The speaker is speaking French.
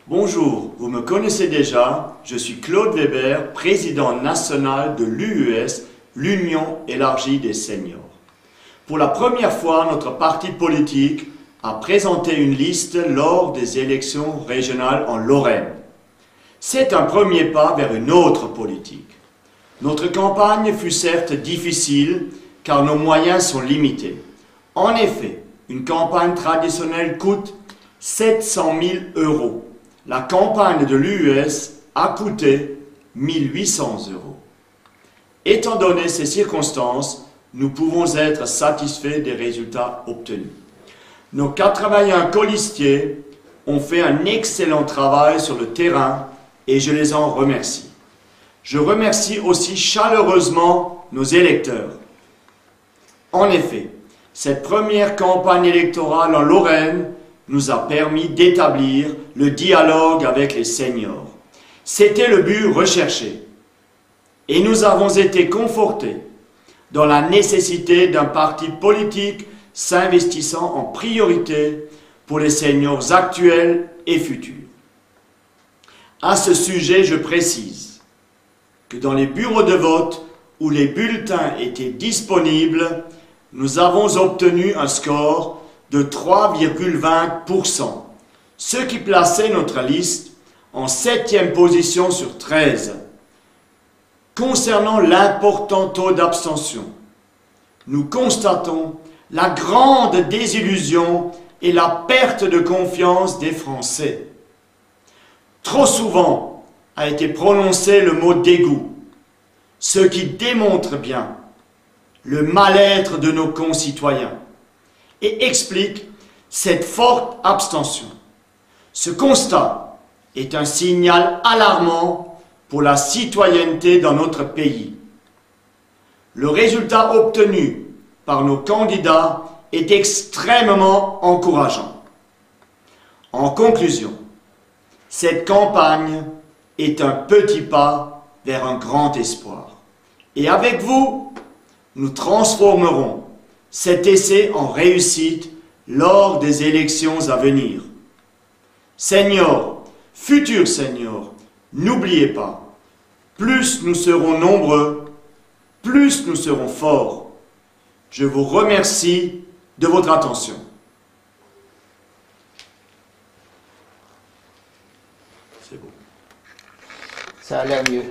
Bonjour, vous me connaissez déjà, je suis Claude Weber, président national de l'UES, l'Union élargie des seniors. Pour la première fois, notre parti politique a présenté une liste lors des élections régionales en Lorraine. C'est un premier pas vers une autre politique. Notre campagne fut certes difficile, car nos moyens sont limités. En effet, une campagne traditionnelle coûte 700 000 €. La campagne de l'UES a coûté 1 800 €. Étant donné ces circonstances, nous pouvons être satisfaits des résultats obtenus. Nos 81 colistiers ont fait un excellent travail sur le terrain et je les en remercie. Je remercie aussi chaleureusement nos électeurs. En effet, cette première campagne électorale en Lorraine nous a permis d'établir le dialogue avec les seniors. C'était le but recherché. Et nous avons été confortés dans la nécessité d'un parti politique s'investissant en priorité pour les seniors actuels et futurs. À ce sujet, je précise que dans les bureaux de vote où les bulletins étaient disponibles, nous avons obtenu un score de 3,20%, ce qui plaçait notre liste en 7e position sur 13. Concernant l'important taux d'abstention, nous constatons la grande désillusion et la perte de confiance des Français. Trop souvent a été prononcé le mot dégoût, ce qui démontre bien le mal-être de nos concitoyens et explique cette forte abstention. Ce constat est un signal alarmant pour la citoyenneté dans notre pays. Le résultat obtenu par nos candidats est extrêmement encourageant. En conclusion, cette campagne est un petit pas vers un grand espoir. Et avec vous, nous transformerons cet essai en réussite lors des élections à venir. Seniors, futurs seniors, n'oubliez pas, plus nous serons nombreux, plus nous serons forts. Je vous remercie de votre attention. C'est beau. Ça a l'air mieux.